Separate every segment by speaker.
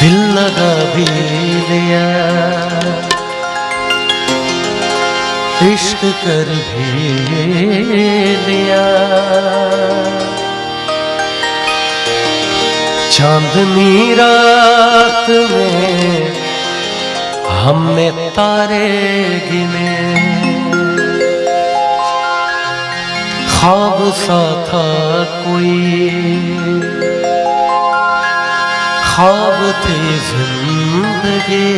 Speaker 1: दिल लगा भी लिया, इश्क कर भी लिया। चांदनी रात में हमने तारे गिने, ख्वाब सा था कोई, ख्वाब थी जिंदगी।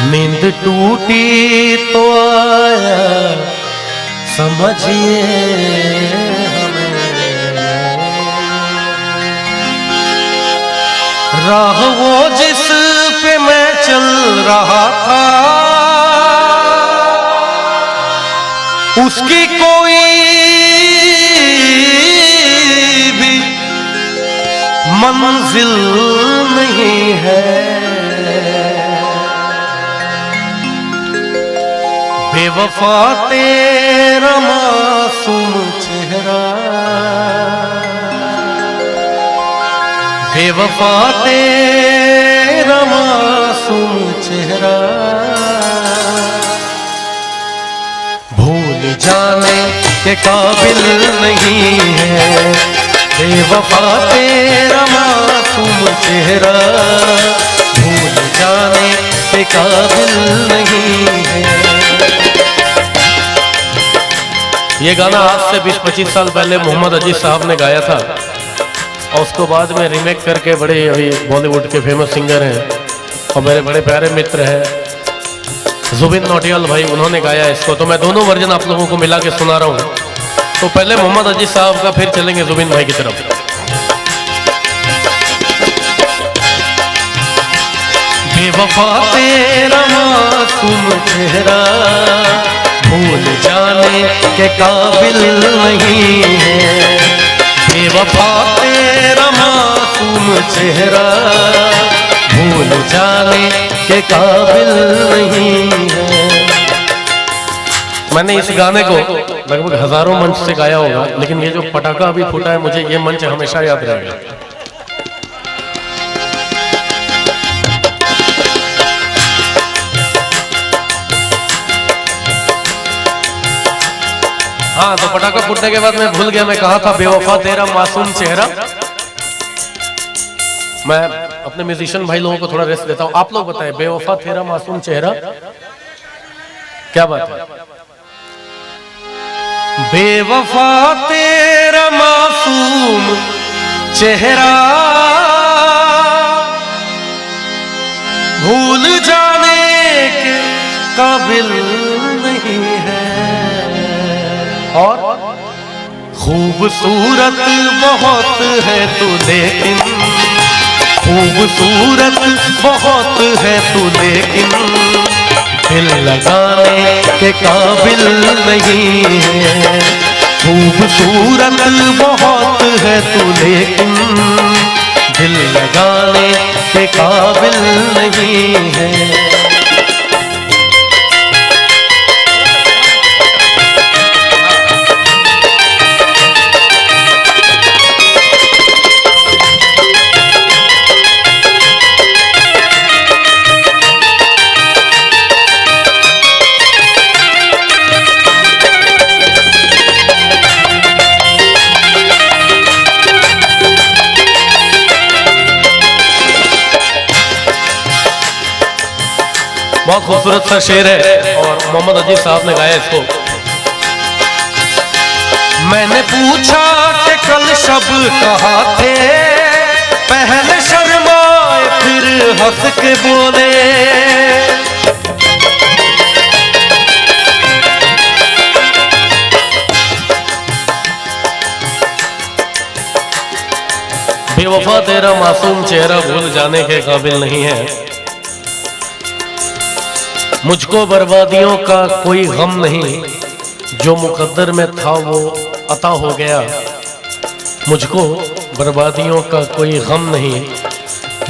Speaker 1: नींद टूटी तो आया समझिए हमें, राह वो जिस पे मैं चल रहा था, उसकी कोई भी मंजिल नहीं है। बेवफा तेरा मासूम चेहरा, बेवफा तेरा मासूम चेहरा, भूल जाने के काबिल नहीं है। बेवफा तेरा मासूम चेहरा, भूल जाने के काबिल नहीं है। ये गाना आज से 20-25 साल पहले मोहम्मद अजीज साहब ने गाया था, और उसको बाद में रीमेक करके बड़े अभी बॉलीवुड के फेमस सिंगर हैं और मेरे बड़े प्यारे मित्र हैं जुबिन नौटियाल भाई, उन्होंने गाया इसको। तो मैं दोनों वर्जन आप लोगों को मिला के सुना रहा हूँ। तो पहले मोहम्मद अजीज साहब का, फिर चलेंगे जुबिन भाई की तरफ। बेवफा तेरा मासूम चेहरा, भूल जाने के काबिल नहीं है। बेवफा तेरा मासूम चेहरा, भूल जाने के काबिल नहीं है। मैंने इस गाने को लगभग हजारों मंच से गाया होगा, लेकिन ये जो पटाखा अभी फूटा है, मुझे ये मंच हमेशा याद रहेगा। हाँ, तो पटाखा फूटने के बाद मैं भूल गया, मैं कहा था बेवफा तेरा मासूम चेहरा। मैं अपने म्यूजिशियन भाई लोगों को थोड़ा रेस्ट देता हूं। आप लोग बताएं, बेवफा तेरा मासूम चेहरा क्या बात है? बेवफा तेरा मासूम चेहरा, भूल जाने के काबिल नहीं है। और खूबसूरत बहुत है तू, लेकिन खूबसूरत बहुत है तू, लेकिन दिल लगाने के काबिल नहीं है। खूबसूरत बहुत है तू, लेकिन दिल लगाने के काबिल नहीं है। बहुत खूबसूरत सा शेर है और मोहम्मद अजीज साहब ने गाया इसको। मैंने पूछा कि कल शब कहाँ थे, पहले शर्माए फिर हंस के बोले। बेवफा तेरा मासूम चेहरा भूल जाने के काबिल नहीं है। मुझको बर्बादियों का कोई गम नहीं, जो मुकद्दर में था वो अता हो गया। मुझको बर्बादियों का कोई गम नहीं,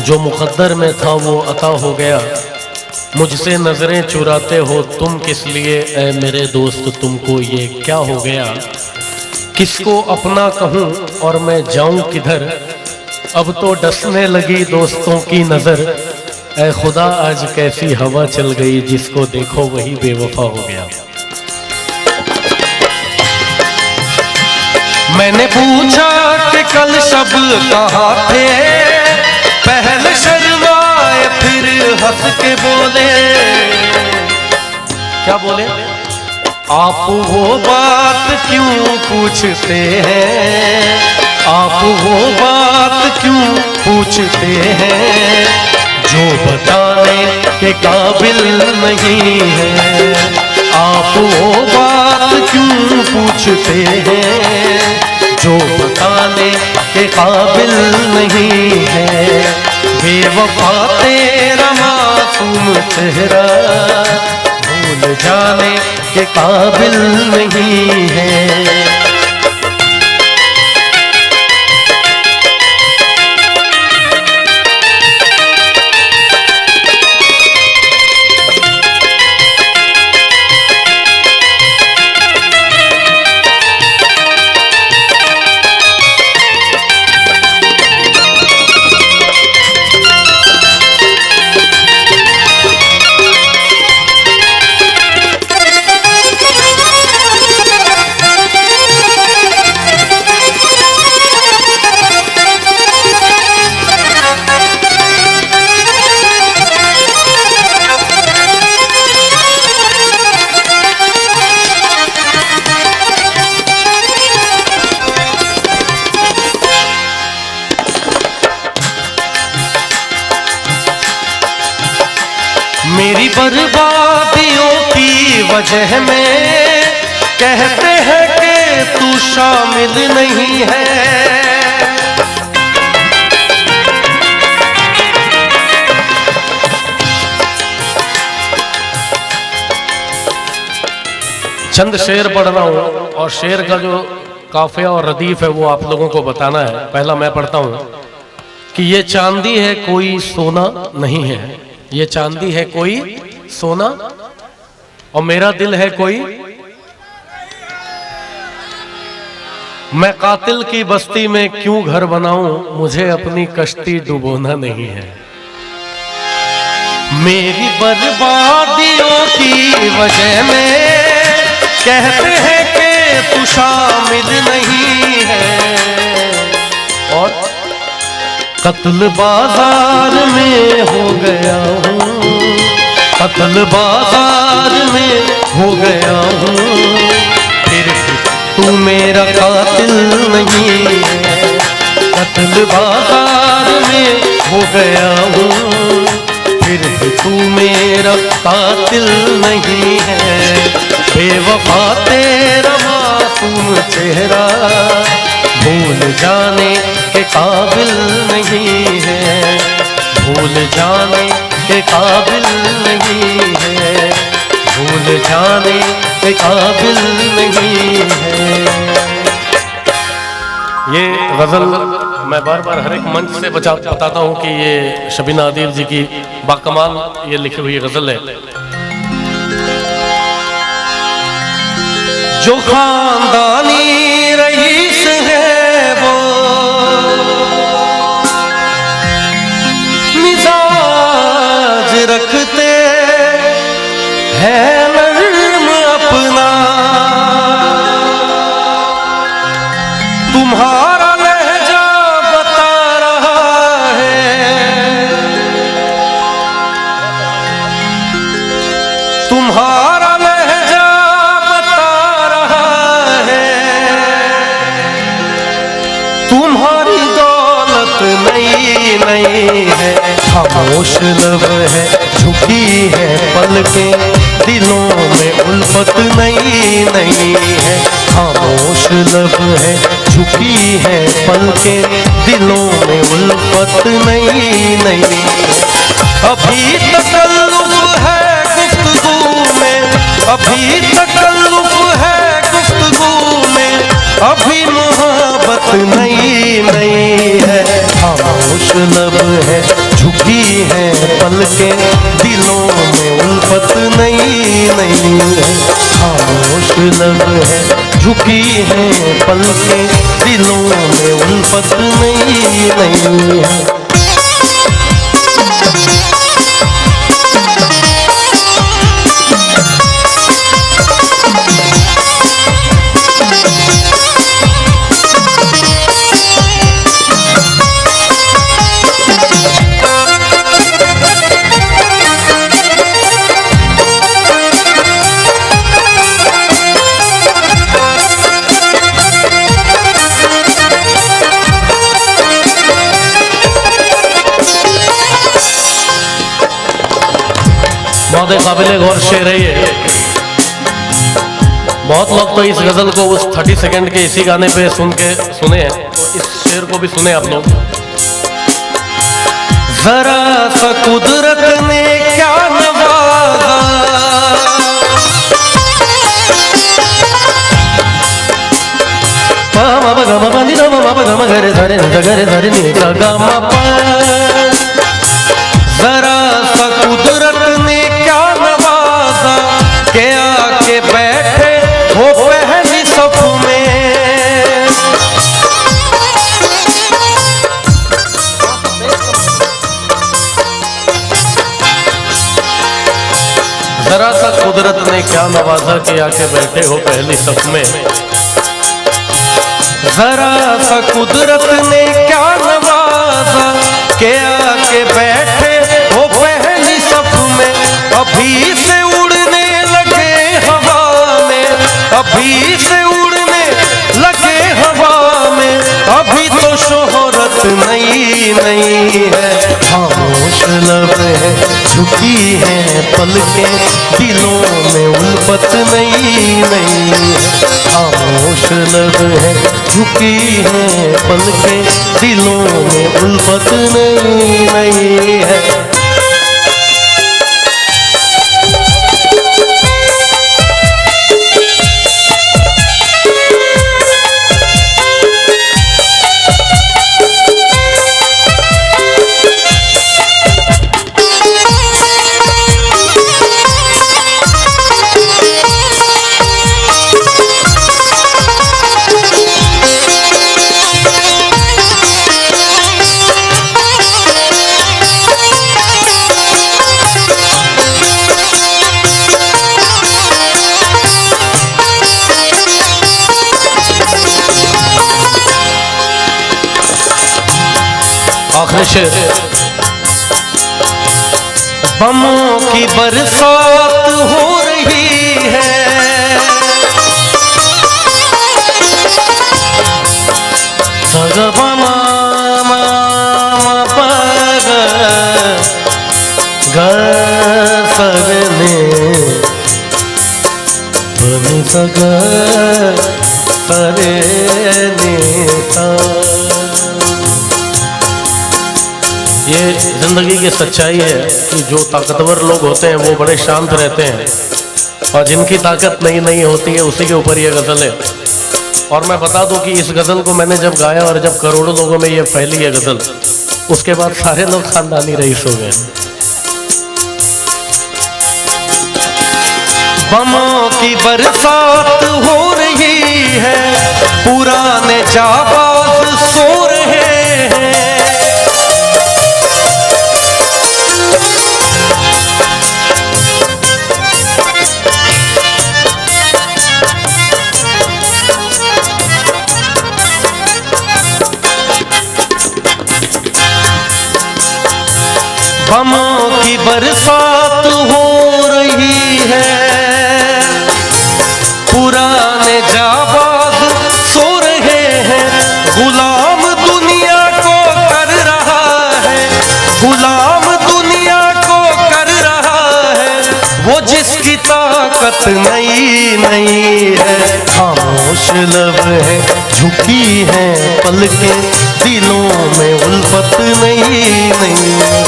Speaker 1: जो मुकद्दर में था वो अता हो गया। मुझसे नजरें चुराते हो तुम किस लिए, ऐ मेरे दोस्त तुमको ये क्या हो गया। किसको अपना कहूँ और मैं जाऊँ किधर, अब तो डसने लगी दोस्तों की नजर, ऐ खुदा आज कैसी हवा चल गई, जिसको देखो वही बेवफा हो गया। मैंने पूछा कि कल सब कहाँ थे, पहले शर्माए फिर हंस के बोले। क्या बोले? आप वो बात क्यों पूछते हैं, आप वो बात क्यों पूछते हैं, जो बताने के काबिल नहीं है। आप वो बात क्यों पूछते हैं, जो बताने के काबिल नहीं है। बेवफा तेरा मासूम चेहरा भूल जाने के काबिल नहीं है। मेरी बर्बादियों की वजह में कहते हैं कि तू शामिल नहीं है। चंद शेर पढ़ रहा हूं और शेर का जो काफिया और रदीफ है वो आप लोगों को बताना है। पहला मैं पढ़ता हूं कि ये चांदी है कोई सोना नहीं है, ये चांदी है कोई सोना और मेरा दिल है कोई। मैं कातिल की बस्ती में क्यों घर बनाऊं, मुझे अपनी कश्ती डुबोना नहीं है। मेरी बर्बादियों की वजह में कहते हैं कि तू शामिल नहीं है। और कत्ल बाजार में हो गया हूँ, कत्ल बाजार में हो गया हूँ, फिर तू मेरा कातिल नहीं है। कत्ल बाजार में हो गया हूँ, फिर तू मेरा कातिल नहीं है। बेवफा तेरा मासूम चेहरा भूल जाने के काबिल नहीं है, भूल जाने के काबिल नहीं है, भूल जाने के काबिल नहीं है। ये गजल मैं बार बार हर एक मंच से बताता हूँ कि ये शबीना अदील जी की बाकमाल ये लिखी हुई गजल है। जो खानदानी रईस है वो मिजाज रखते हैं नर्म अपना, तुम्हारा लहजा बता रहा है, तुम्हारा तुम्हारी दौलत नई नई है। खामोश लब है झुकी है पलकें, दिलों में उल्फत नई नई है। खामोश लब है झुकी है पलकें, दिलों में उल्फत नई नई है। अभी तकल्लुफ है गुफ्तगू में, अभी तकल्लुफ है गुफ्तगू में, अभी मोहब्बत नई नई है। खामोश लब है झुकी है पलकें, दिलों में उल्फत नई नई है। खामोश लब है झुकी है पलकें, दिलों में उल्फत नहीं है। बहुत काबिल गौर शेर है ये। बहुत लोग तो इस गजल को उस 30 सेकंड के इसी गाने पे सुने हैं, तो इस शेर को भी सुने आप लोग। जरा सा कुदरत ने क्या नवाजा, जरा सा कुदरत ने क्या नवाजा के आके बैठे हो पहली सफ में। जरा सा कुदरत ने क्या नवाजा के आके बैठे हो पहली सफ में। जरा सा कुदरत ने क्या नवाजा के आके बैठे हो पहली सफ में। अभी से उड़ने लगे हवा में, अभी से उड़ने लगे हवा में, अभी तो शोहरत नई नई है। खामोश लब है झुकी है पलकें, दिलों में उल्फत नई नई है। खामोश लब है झुकी है पलकें, दिलों में उल्फत नई नई है। आखिरी शेर। बमों की बरसात हो रही है, सगबमा सरने बनी सग सरे नेता। ये जिंदगी की सच्चाई है कि जो ताकतवर लोग होते हैं वो बड़े शांत रहते हैं, और जिनकी ताकत नई नई होती है उसी के ऊपर ये गजल है। और मैं बता दूं कि इस गजल को मैंने जब गाया और जब करोड़ों लोगों में ये फैली है गजल, उसके बाद सारे लोग खानदानी रईस हो गए। बमों की बरसात हो रही है, पुराने जाबाज सो रहे हैं। बमों की बरसात हो रही है, पुराने जाबाज सो रहे हैं। गुलाम दुनिया को कर रहा है, गुलाम दुनिया को कर रहा है, वो जिसकी ताकत नई नई है। खामोश लब है झुकी है पलकें, दिलों में उल्फत नई नई है।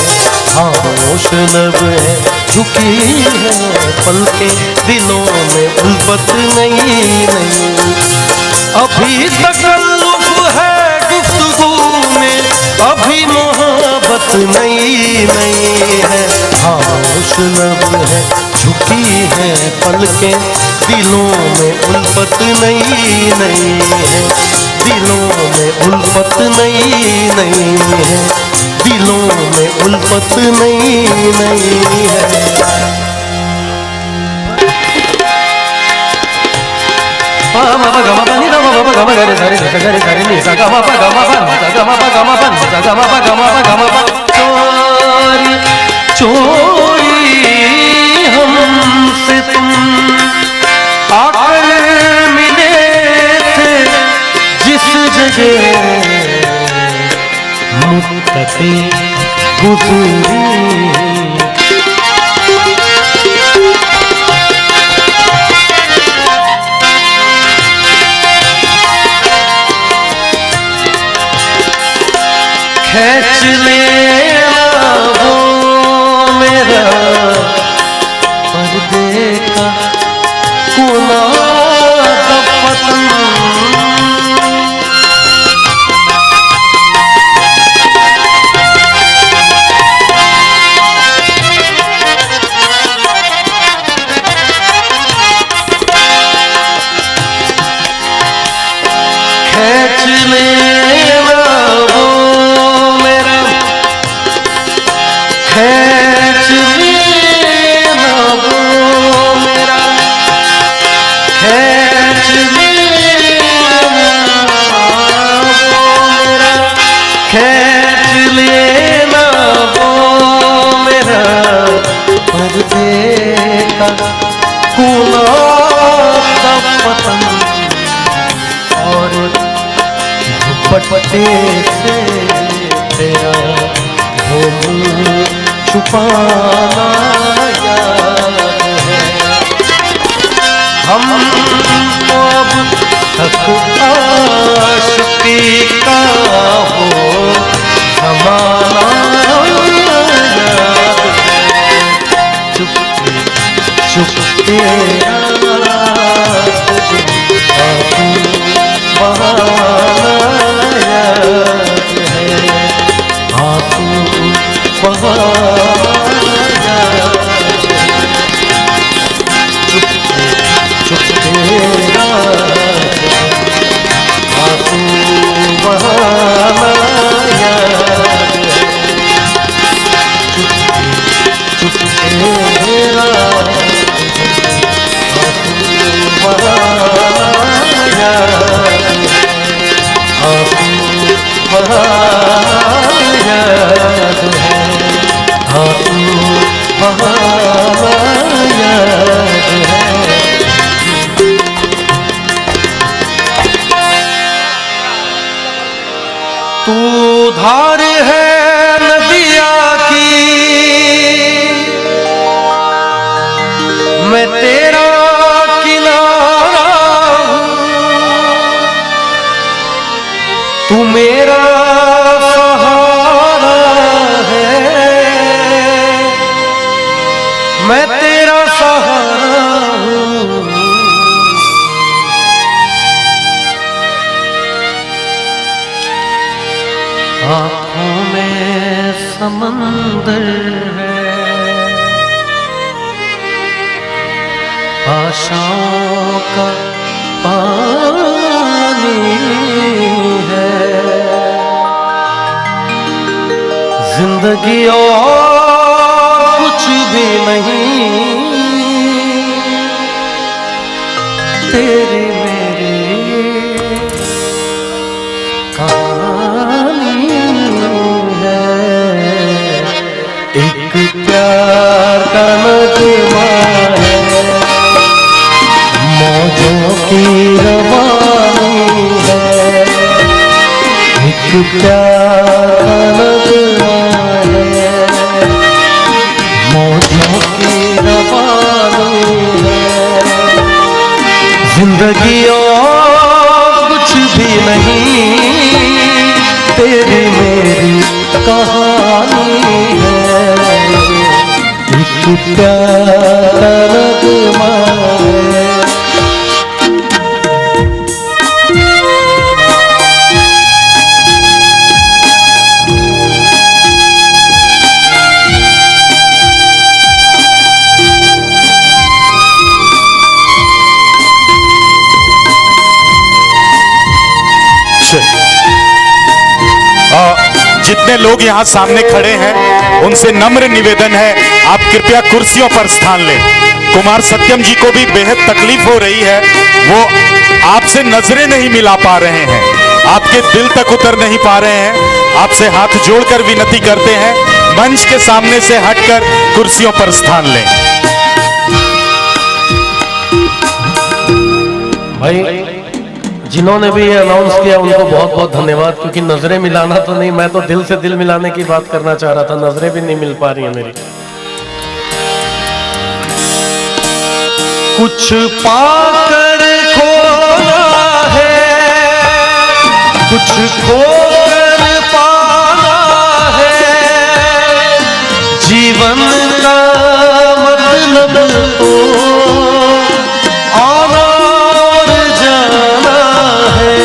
Speaker 1: खामोश लब है झुकी है पलकें, दिलों में उल्फत नई नई। अभी तकल्लुफ है गुफ्तगू में, अभी मोहब्बत नई नई है। खामोश लब है झुकी है पलकें, दिलों में उल्फत नहीं नहीं है, दिलों में उल्फत नहीं नहीं है, दिलों में उल्फत नहीं नहीं है। चोरी हमसे तुम आकर मिले थे जिस जगह मुद्दतें गुजरी, खींच लेना वो मेरा पर्दे का कोना दफन, खींच लेना वो मेरा, खींच लेना वो मेरा, खींच लेना वो मेरा, खींच लेना वो मेरा पर्दे का कोना दफन, और दुपट्टे से तेरा वो मुँह छुपाना याद है। हम अब तक आशिकी का हो ज़माना याद है, चुपके चुपके बहाना याद है, आंसू बहाना याद है, चुपके चुपके आंसू बहाना याद है, चुपके चुपके आंसू बहाना याद है, आंसू बहाना याद है, आंसू बहाना याद है। तू धार है नदिया की, मैं तेरा किनारा हूँ, तू मेरा सहारा है, मैं तेरा सहारा हूँ। आँखों में समंदर है, आशाओं का पानी है, जिंदगी और कुछ भी नहीं, तेरी मेरी कहानी है, एक प्यार का नगमा है, मौजों की रवानी है, एक प्यार का नगमा है, मौजों की रवानी है, जिंदगी और कुछ भी नहीं, तेरी मेरी कहानी है, एक प्यारा नगमा है।
Speaker 2: अन्य लोग यहाँ सामने खड़े हैं, उनसे नम्र निवेदन है आप कृपया कुर्सियों पर स्थान लें। कुमार सत्यम जी को भी बेहद तकलीफ हो रही है, वो आपसे नजरें नहीं मिला पा रहे हैं, आपके दिल तक उतर नहीं पा रहे हैं। आपसे हाथ जोड़कर विनती करते हैं मंच के सामने से हटकर कुर्सियों पर स्थान लें।
Speaker 1: भाई जिन्होंने भी ये अनाउंस किया उनको बहुत बहुत धन्यवाद, क्योंकि नजरें मिलाना तो नहीं, मैं तो दिल से दिल मिलाने की बात करना चाह रहा था, नजरें भी नहीं मिल पा रही हैं मेरी। कुछ पाकर खोना है, कुछ खोकर पाना है, जीवन का मतलब तो आना और जाना है।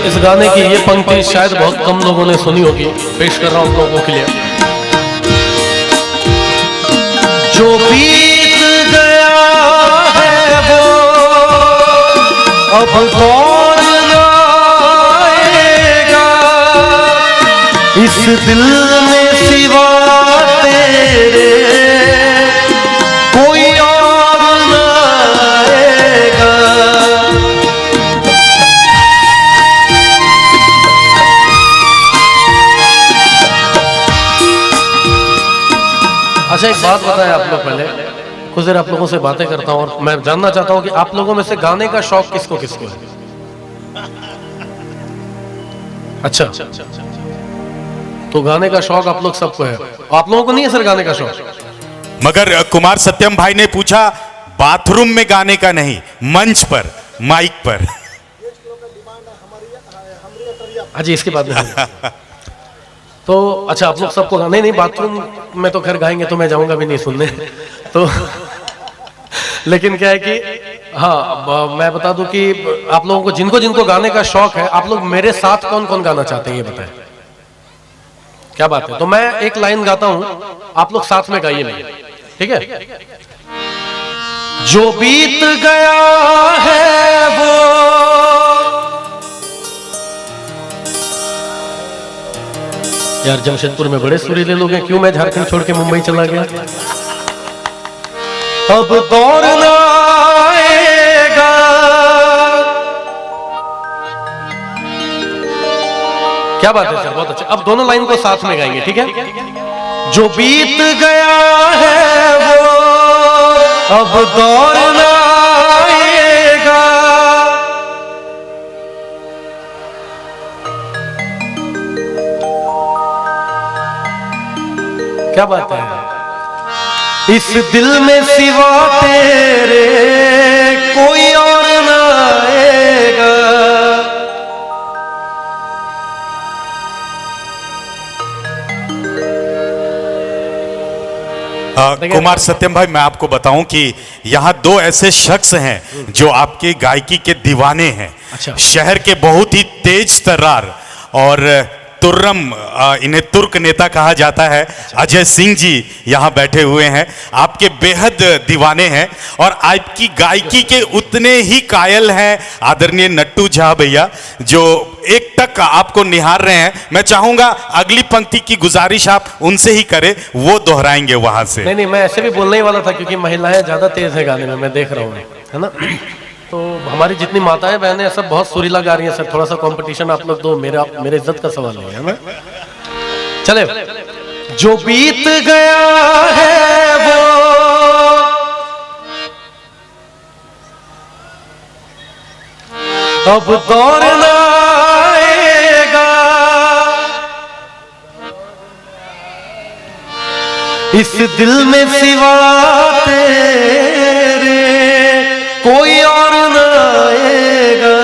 Speaker 1: इस गाने की ये पंक्ति शायद बहुत कम लोगों ने सुनी होगी, पेश कर रहा हूं लोगों के लिए। जो बीत गया है वो अब कौन आएगा, इस दिल में सिवा तेरे कोई और न आएगा। अच्छा एक बात बताएं आप लोग, पहले कुछ देर आप लोगों से बातें करता हूं और मैं जानना चाहता हूं कि आप लोगों में से गाने का शौक किसको किसको है। अच्छा तो गाने का शौक आप लोग सबको है, आप लोगों को नहीं है सर गाने का शौक?
Speaker 2: मगर कुमार सत्यम भाई ने पूछा बाथरूम में गाने का नहीं, मंच पर माइक पर।
Speaker 1: जी इसके बाद में तो अच्छा आप लोग सबको नहीं बाथरूम में तो खैर गाएंगे तो मैं जाऊंगा भी नहीं सुनने तो लेकिन क्या है कि हाँ मैं बता दूं कि आप लोगों को जिनको जिनको गाने का शौक है, आप लोग मेरे साथ कौन कौन गाना चाहते हैं ये बताएं। क्या बात है, तो मैं एक लाइन गाता हूं, आप लोग साथ में गाइए मेरे, ठीक है। जो बीत गया है वो यार जमशेदपुर में बड़े सुरीले लोग हैं, क्यों मैं झारखंड छोड़ के मुंबई चला गया। अब दौर ना आएगा, क्या बात है सर, बहुत अच्छा। अब दोनों लाइन को साथ में गाएंगे, ठीक है। जो बीत गया है वो अब दौर ना आएगा, क्या बात है। इस दिल में सिवा तेरे कोई और ना आएगा।
Speaker 2: कुमार सत्यम भाई मैं आपको बताऊं कि यहाँ दो ऐसे शख्स हैं जो आपके गायकी के दीवाने हैं।
Speaker 1: अच्छा।
Speaker 2: शहर के बहुत ही तेज तर्रार और तुर्रम, इन्हें तुर्क नेता कहा जाता है, अजय सिंह जी यहाँ बैठे हुए हैं, आपके बेहद दीवाने हैं और आपकी गायकी के उतने ही कायल हैं आदरणीय नट्टू झा भैया, जो एक टक आपको निहार रहे हैं। मैं चाहूंगा अगली पंक्ति की गुजारिश आप उनसे ही करें, वो दोहराएंगे वहां से।
Speaker 1: नहीं मैं ऐसे भी बोलने ही वाला था, क्योंकि महिलाएं ज्यादा तेज है गाने में, मैं देख रहा हूँ, है ना। तो हमारी जितनी माताएं बहनें सब बहुत सुरीला गा रही हैं सर, थोड़ा सा कंपटीशन आप लोग दो, मेरे इज्जत का सवाल नहीं है ना। चले, जो बीत गया है वो अब दौर ना आएगा, इस दिल में सिवा तेरे कोई और ना आएगा।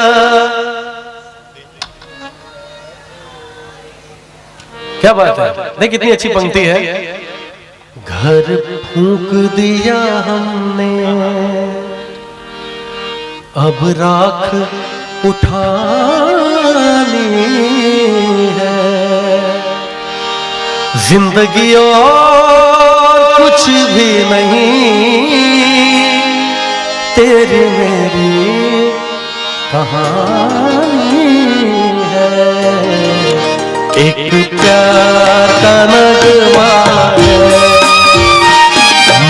Speaker 1: क्या बात है, देख कितनी अच्छी पंक्ति है। घर फूंक दिया हमने, अब राख उठानी है, जिंदगी और कुछ भी नहीं, तेरी मेरी कहानी है। एक प्यार का नगमा है,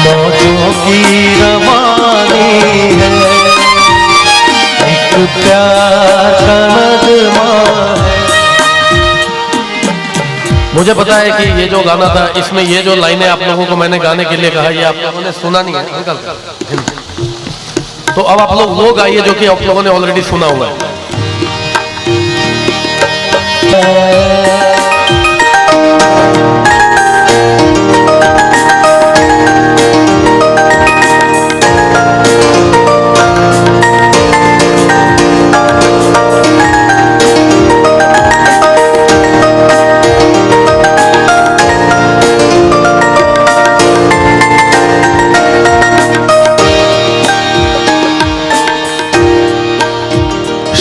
Speaker 1: मौजों की रवानी है, एक प्यार का नगमा है। मुझे पता है कि ये जो गाना था, इसमें ये जो लाइनें आप लोगों को मैंने गाने के लिए कहा, ये आप लोगों ने सुना नहीं है अंकल। तो अब आप लोग वो गाइए जो कि आप लोगों ने ऑलरेडी सुना हुआ है।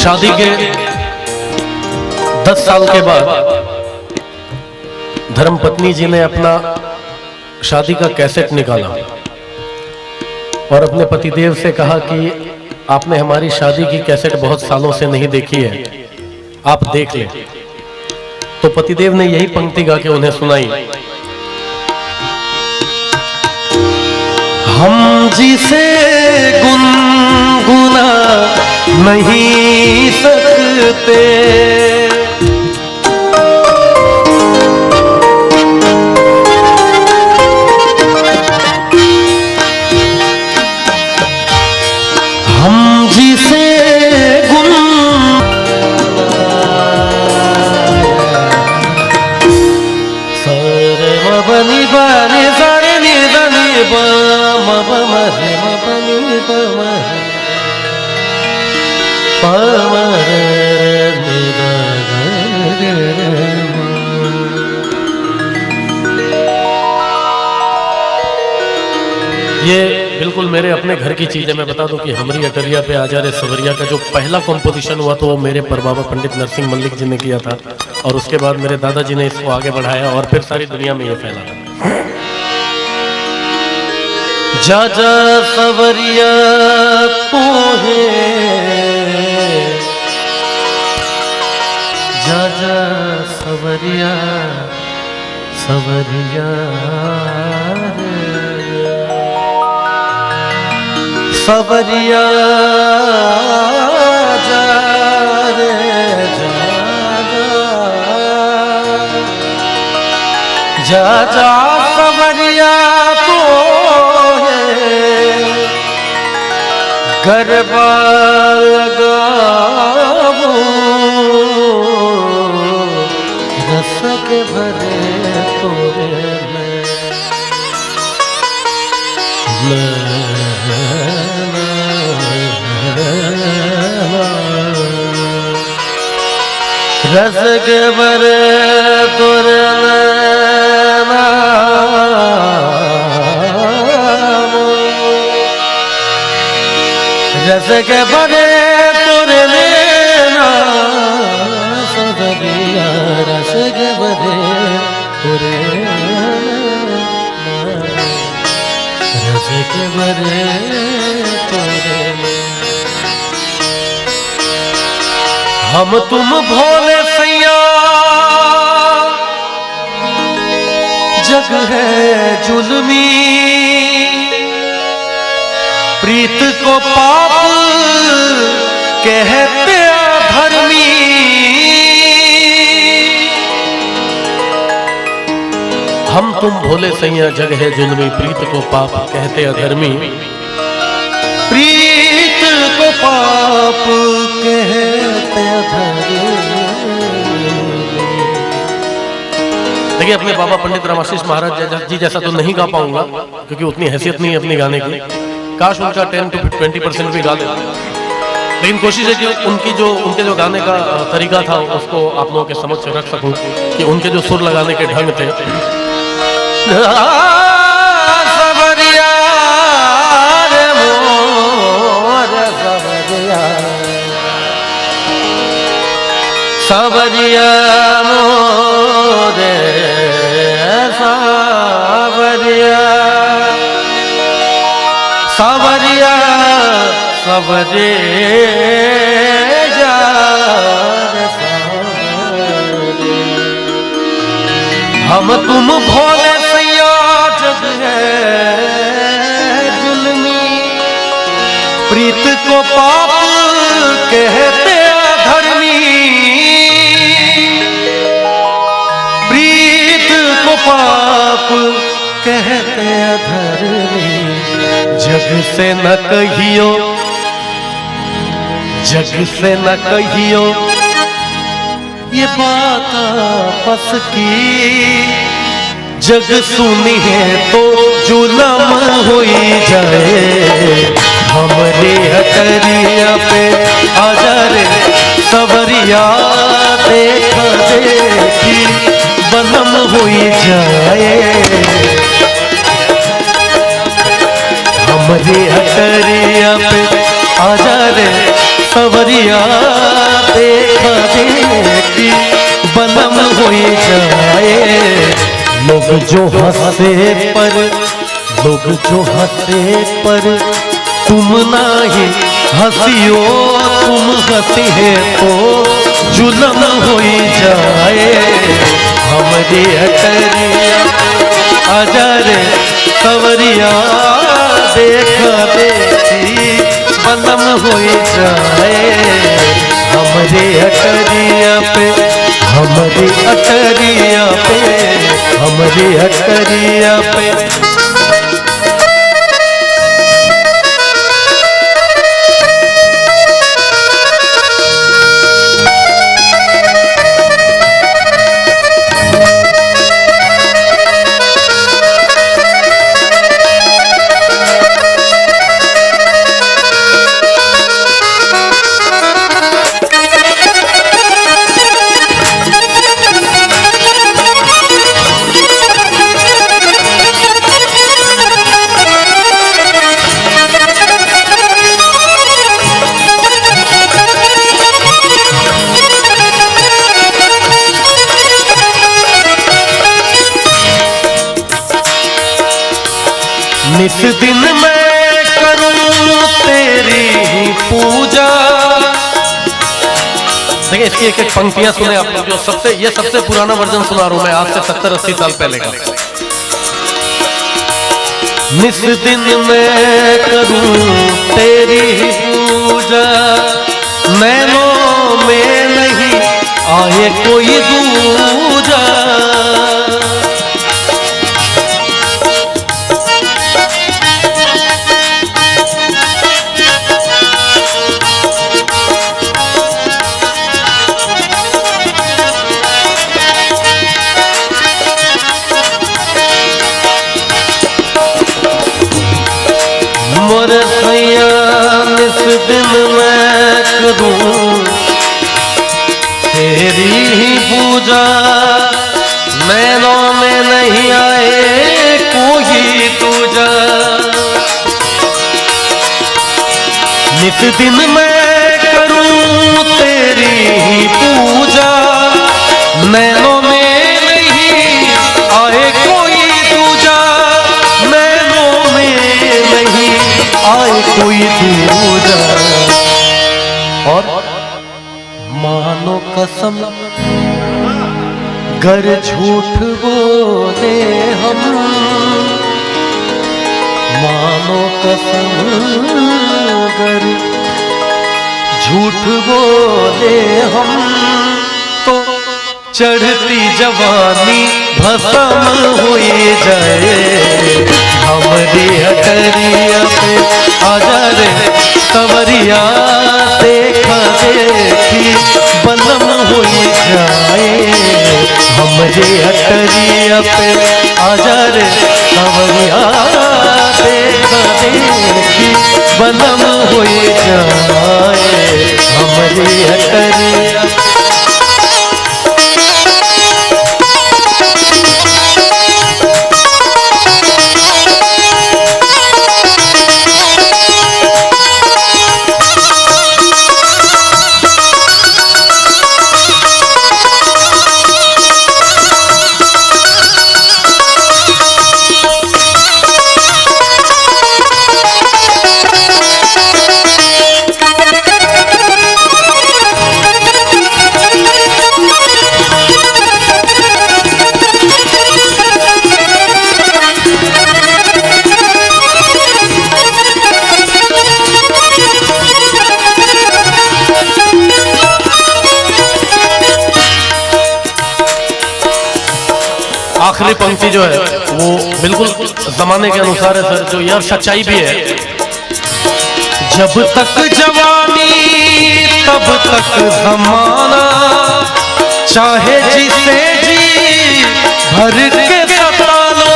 Speaker 1: शादी के 10 साल के बाद धर्मपत्नी जी ने अपना शादी का कैसेट निकाला और अपने पतिदेव से कहा कि आपने हमारी शादी की कैसेट बहुत सालों से नहीं देखी है, आप देख लें। तो पतिदेव ने यही पंक्ति गा के उन्हें सुनाई। हम जिसे गुनगुना नहीं सकते, हम जिसे सारे मबनी बने सारे निधनी मबमरे मबनी बमरे ये बिल्कुल मेरे अपने घर की चीज है। मैं बता दूं कि हमरी अटरिया पे आचार्य सवरिया का जो पहला कंपोजिशन हुआ तो वो मेरे परबाबा पंडित नरसिंह मल्लिक जी ने किया था, और उसके बाद मेरे दादाजी ने इसको आगे बढ़ाया और फिर सारी दुनिया में ये फैला था। जा जा सवरिया तो है, जा जा सवरिया सवरिया सवरिया जा रे जा जा सवरिया तो है, गरबा लगावो रस के भरे तोरे में, रस के भरे तोरे रस के भरे तोरे लेना सवरिया, रस के भरे तोरे रस के भरे तोरे। हम तुम भोले सैया जग है जुल्मी, प्रीत को पाप कहते अधर्मी, हम तुम भोले सैया जग है जुल्मी, प्रीत को पाप कहते अधर्मी, प्रीत को पाप कह देखिए अपने बाबा पंडित रामाशीष महाराज जी जैसा तो नहीं गा पाऊंगा, क्योंकि उतनी हैसियत नहीं है अपने गाने की। काश उनका 10 to 20% भी गा ले, लेकिन कोशिश है कि उनके जो गाने का तरीका था उसको आप लोगों के समक्ष रख सकूं, कि उनके जो सुर लगाने के ढंग थे। सावरिया मोरे सावरिया, सावरिया सवरे जा हम तुम भोले सैया जग है जुल्मी, प्रीत को पाप कहते अधर्मी, प्रीत को पाप कहते अधर्मी, जग से न कहियो, जग से न कहियो ये बात आपस की, जग सुनी है तो जुलम हुई जाए, हमरे हटरिया पे आजा रे सवरिया, देख देखी बनम हुई जाए, हमरे हटरिया पे आजा रे सवरिया, देख देखी बनम हुई जाए। लोग जो हंसे पर, लोग जो हंसे पर तुम नाही हंसियो, तुम हंसी है तो जुलम हुई जाए, हमारी हटरिया आजा रे सवरिया, देखा देखी बनम हुई जाए, हमारी हटरिया पे, हमारी हटरिया पे, हमारी हटरिया पे। नित दिन मैं करूं तेरी ही पूजा। देखिए इसकी एक एक पंक्तियां सुने आप लोग, जो ये सबसे पुराना वर्जन सुना रहा हूं मैं, आज से 70-80 साल पहले का। नित दिन मैं करूं तेरी ही पूजा, नैनों में नहीं आए कोई दूजा, मोर सैया निस दिन मैं करूं तेरी ही पूजा, नैनों में नहीं आए कोई दूजा। नित दिन मैं करूं तेरी ही पूजा, नैनों में नहीं आए कोई दूजा, नैनों में नहीं आए कोई दूजा। और मानो कसम गर झूठ बोले हम, मानो कसम गर झूठ बोले हम, तो चढ़ती जवानी भस्म हुई जाए, हमारी हटरिया पे आजा रे सवरिया, देखा देखी बनम हुई जाए, हमारी हटरिया पे आजा रे सवरिया देखा देखी बनम हुई जाए हमरी अटरिया। आखिरी पंक्ति जो है वो बिल्कुल जमाने के अनुसार है सर, जो यार सच्चाई भी है। जब तक जवानी तब तक जमाना, चाहे जिसे जी भर के सता लो।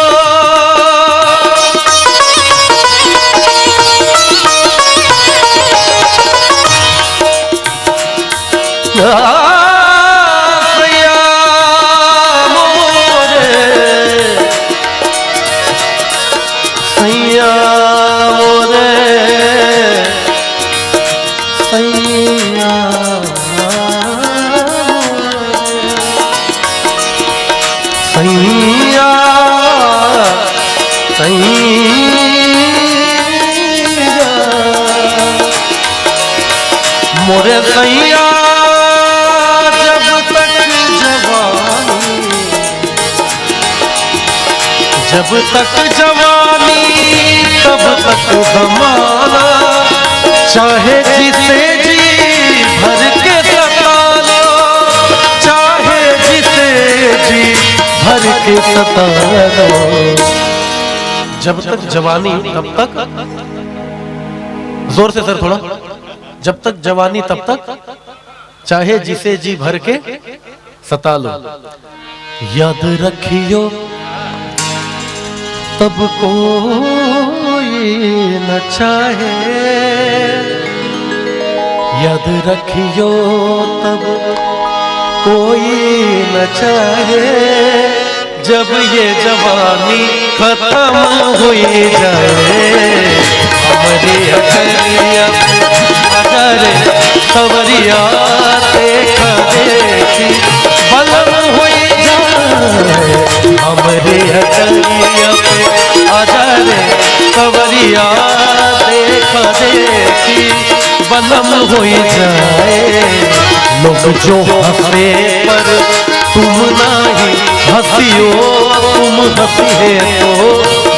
Speaker 1: मोरे सैया जब तक जवानी, जब तक जवानी तब तक जमाना, चाहे जिसे जी भर के सता लो, चाहे जिसे जी भर के सता लो। जब तक जवानी तब तक, जोर से सर थोड़ा, जब तक जवानी तब तक, चाहे जिसे जी भर के सता लो। याद रखियो तब कोई न चाहे, याद रखियो तब कोई न चाहे, जब ये जवानी खत्म हो जाए हमारी अटरिया रे सवरिया देखा देखी बलम हो जाए हमारी अटरिया पे आजा रे सवरिया देखा देखी बलम हो जाए। लोग जो हंसे पर तुम नहीं हंसियो, तुम हंसी तो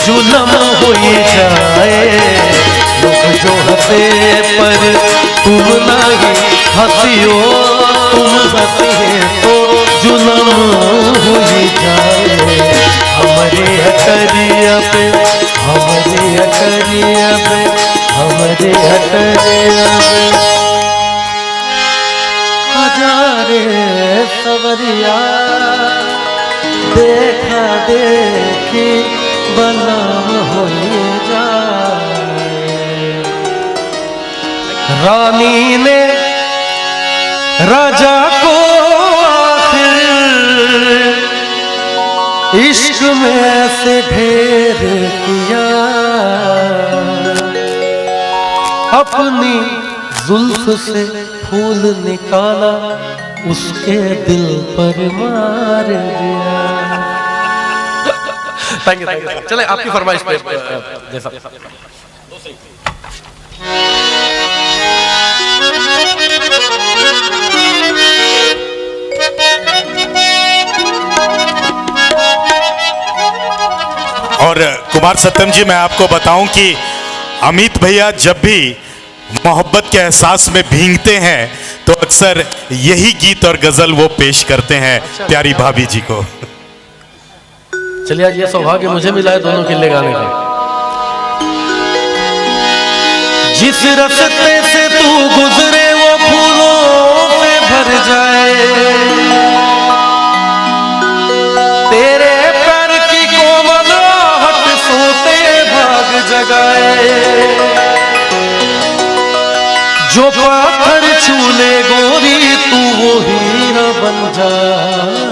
Speaker 1: जुलम हो जाए। लोग जो हंसे पर तुम नहीं हंसियो, तुम हंसी तो जुलम हो जाए हमारे अटरिया पे, हमारे अटरिया पे, हमारे अटरिया पे हजारे सवरिया देखा देखी बलम हो जाए। रानी ने राजा को आखिर इश्क में से ढेर किया, अपनी जुल्फ से फूल निकाला उसके दिल पर मार दिया। थैंक यू चले आपकी फरमाइश पे जैसा
Speaker 2: और कुमार सत्यम जी, मैं आपको बताऊं कि अमित भैया जब भी मोहब्बत के एहसास में भींगते हैं तो अक्सर यही गीत और गजल वो पेश करते हैं प्यारी भाभी जी को।
Speaker 1: चलिए आज ये सौभाग्य मुझे मिला है दोनों किले गाने का। जिस रास्ते से तू गुजरे वो फूलों से भर जाए, तेरे पैर सगाए, जो पाथर छूले गोरी तू वो हीरा बन जाए,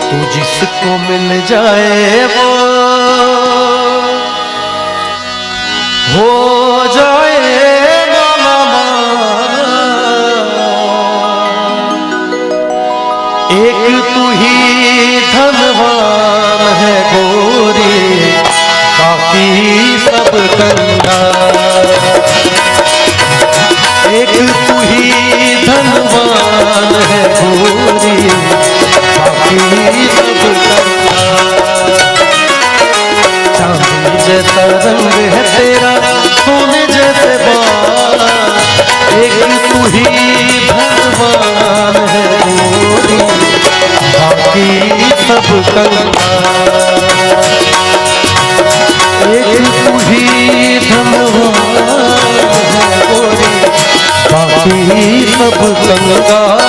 Speaker 1: तू जिसको मिल जाए वो हो जाए मामा। एक तू ही धनवान है गोरी, बाकी सब कंगाल। एक तू ही धनवान है गोरी, बाकी सब कंगाल। चांदी जैसा रंग है तेरा, सोने जैसे बाल, एक तू ही धनवान है गोरी, बाकी सब कंगाल। एक तू ही धनवान है गोरी, बाकी सब कंगाल।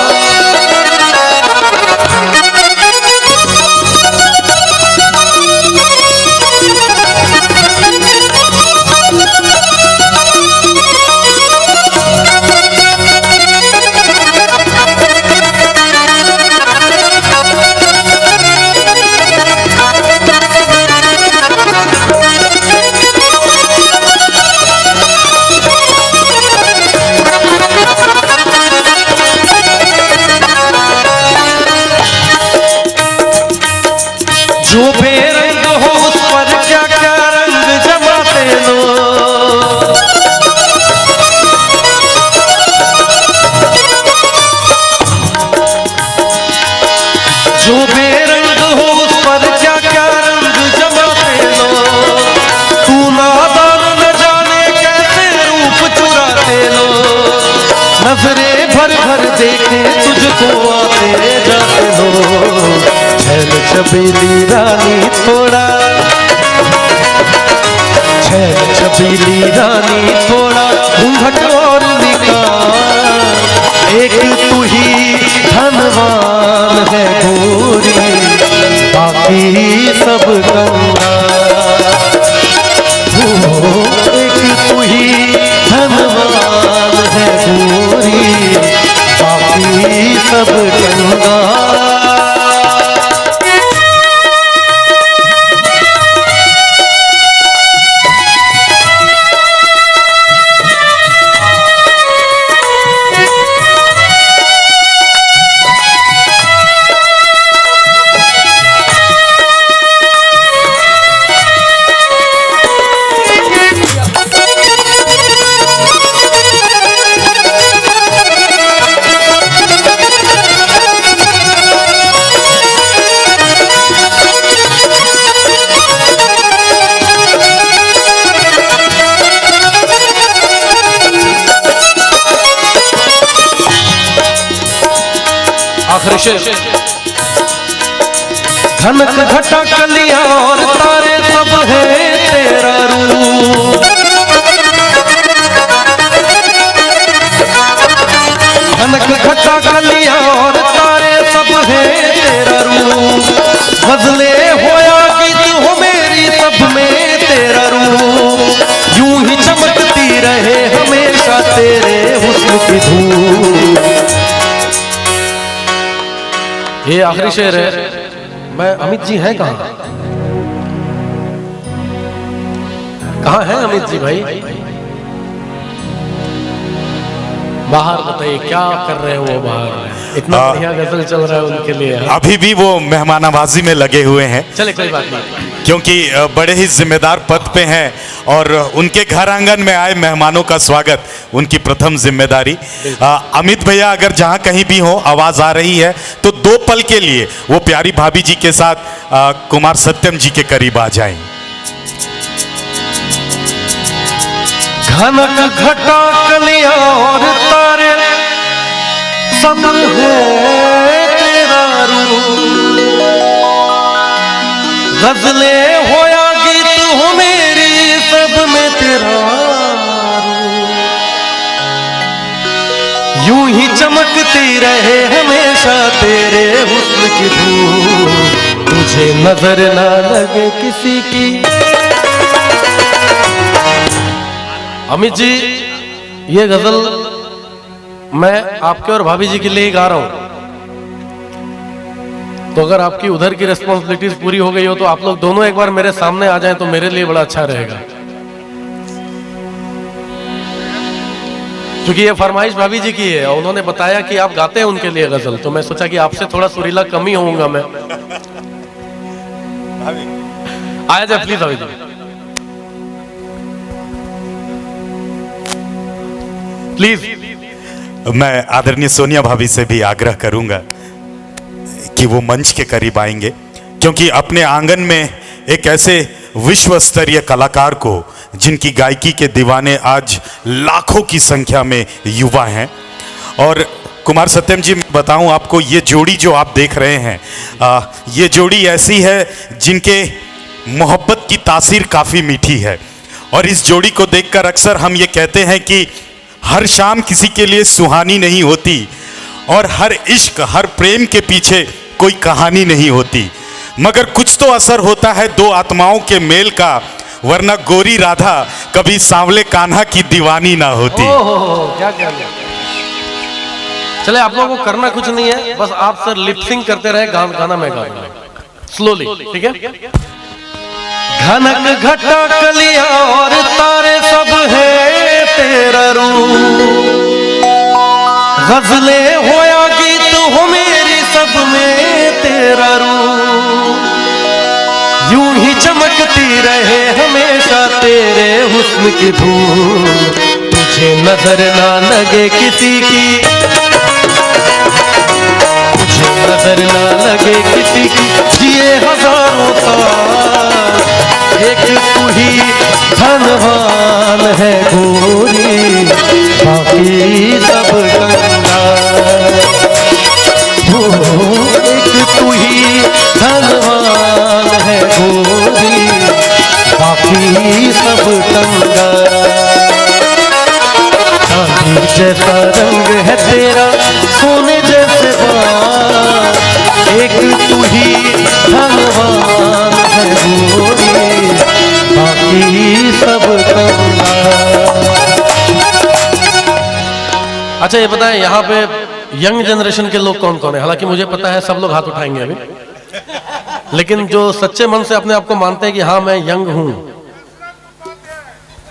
Speaker 1: जो बेरंग हो उस पर क्या क्या रंग जमाते लो, जो बेरंग हो उस पर क्या क्या रंग जमाते लो। तू नादान न जाने कैसे रूप चुराते लो, नजरे भर भर देखे तुझको आते जाते लो। छैल छबीली रानी थोड़ा, छैल छबीली रानी थोड़ा घूंघट और निकाल। एक तू ही धनवान है गोरी, बाकी सब कंगाल। एक तू ही धनवान है गोरी, बाकी सब कंगाल। आखिरी शेर। घनक घटा कलियां और तारे सब है तेरा रूप, घनक घटा कलियां और तारे सब है तेरा रूप। गजले होया गीत हो मेरी सब में तेरा रूप, यूं ही चमकती रहे हमेशा तेरे हुस्न की धूप। ये आखिरी शेर है। मैं अमित जी हैं कहाँ? कहाँ हैं अमित जी भाई? बाहर बताइए क्या कर रहे हो वो बाहर? इतना बढ़िया गजल चल रहा है उनके लिए।
Speaker 2: अभी भी वो मेहमाननवाजी में लगे हुए हैं।
Speaker 1: चले कोई बात नहीं,
Speaker 2: क्योंकि बड़े ही जिम्मेदार पद पे हैं और उनके घर आंगन में आए मेहमानों का स्वागत उनकी प्रथम जिम्मेदारी। अमित भैया अगर जहां कहीं भी हो आवाज आ रही है तो 2 पल के लिए वो प्यारी भाभी जी के साथ कुमार सत्यम जी के करीब आ जाएं।
Speaker 1: घनक घटा कलियां और तारे सब है तेरा रूप, गजले होया गीत हो मेरी सब में तेरा रूप। यूं ही चमकती रहे हमेशा तेरे हुस्न की धूप, तुझे नजर ना लगे किसी की अमित जी, ये गजल मैं आपके और भाभी जी के लिए ही गा रहा हूं, तो अगर आपकी उधर की रिस्पॉन्सिबिलिटीज पूरी हो गई हो तो आप लोग दोनों एक बार मेरे सामने आ जाएं तो मेरे लिए बड़ा अच्छा रहेगा, क्योंकि ये फरमाइश भाभी जी की है और उन्होंने बताया कि आप गाते हैं उनके लिए गजल, तो मैं सोचा कि आपसे थोड़ा सुरीला कम ही होऊंगा मैं। आया जाए प्लीज भाभी जी। प्लीज।
Speaker 2: मैं आदरणीय सोनिया भाभी से भी आग्रह करूंगा कि वो मंच के करीब आएंगे, क्योंकि अपने आंगन में एक ऐसे विश्व स्तरीय कलाकार को, जिनकी गायकी के दीवाने आज लाखों की संख्या में युवा हैं। और कुमार सत्यम जी, मैं बताऊं आपको, ये जोड़ी जो आप देख रहे हैं, ये जोड़ी ऐसी है जिनके मोहब्बत की तासीर काफ़ी मीठी है। और इस जोड़ी को देखकर अक्सर हम ये कहते हैं कि हर शाम किसी के लिए सुहानी नहीं होती और हर इश्क, हर प्रेम के पीछे कोई कहानी नहीं होती, मगर कुछ तो असर होता है दो आत्माओं के मेल का, वरना गोरी राधा कभी सांवले कान्हा की दीवानी ना होती।
Speaker 1: क्या क्या चले, आप लोगों को करना कुछ नहीं है, बस आप सर लिपसिंग करते रहे, गाना मैं गाऊंगा स्लोली, ठीक है। घनक घटा कलिया और तारे सब है तेरा रूप, गजलें होया गीत हो मेरी सब में तेरा रूप, यूं ही चमकती रहे हमेशा तेरे हुस्न की धूप, तुझे नजर ना लगे किसी की, तुझे नजर ना लगे किसी की, जिए हजारों साल एक तू ही धनवान है गोरी, बाकी सब कंगाल, एक तू ही धनवान है गोरी, बाकी सब कंगाल, चांदी जैसा रंग है तेरा सोने जैसे बाल, एक तू ही धनवान है गोरी, बाकी सब कंगाल। अच्छा ये बताएं, यहाँ पे यंग जनरेशन के लोग कौन कौन है? हालांकि मुझे पता है सब लोग हाथ उठाएंगे अभी, लेकिन जो सच्चे मन से अपने आप को मानते हैं कि हाँ मैं यंग हूं,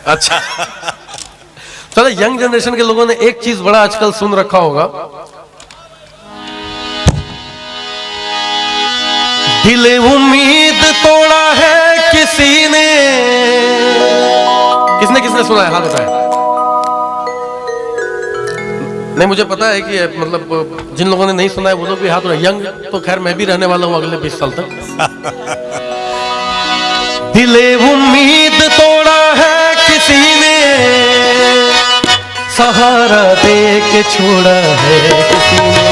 Speaker 1: अच्छा चलो, यंग जनरेशन के लोगों ने एक चीज बड़ा आजकल सुन रखा होगा, दिल उम्मीद तोड़ा है किसी ने, किसने किसने सुना है हाथ उठाए? नहीं, मुझे पता है कि मतलब जिन लोगों ने नहीं सुना है वो लोग भी हाथ उठाए। यंग तो खैर मैं भी रहने वाला हूं अगले 20 साल तक। दिल उम्मीद तोड़ा है किसी ने, सहारा दे के छोड़ा है किसी ने,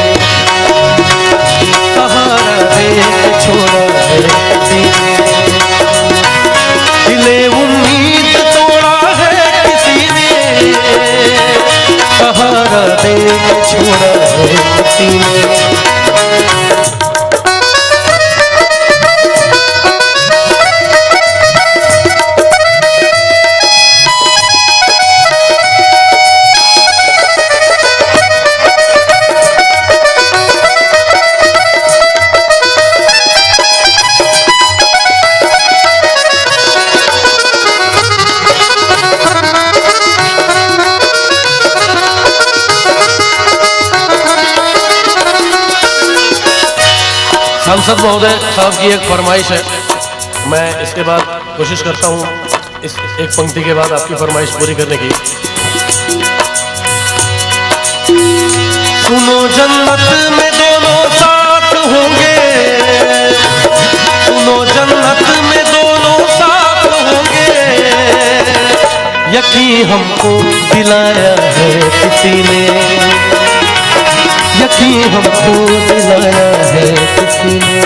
Speaker 1: सहारा दे के छोड़ा है किसी ने, दिल उम्मीद तोड़ा है किसी ने, सहारा दे के छोड़ा है किसी ने। सांसद महोदय साहब की एक फरमाइश है, मैं इसके बाद कोशिश करता हूँ इस एक पंक्ति के बाद आपकी फरमाइश पूरी करने की। सुनो जन्नत में दोनों साथ होंगे, सुनो जन्नत में दोनों साथ होंगे, यकीन हमको दिलाया है किसी ने, यकीन हमको दिलाया है किसी ने,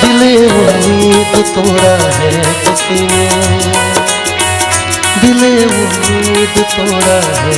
Speaker 1: दिले उम्मीद तोड़ा है किसी ने, दिले उम्मीद तोड़ा है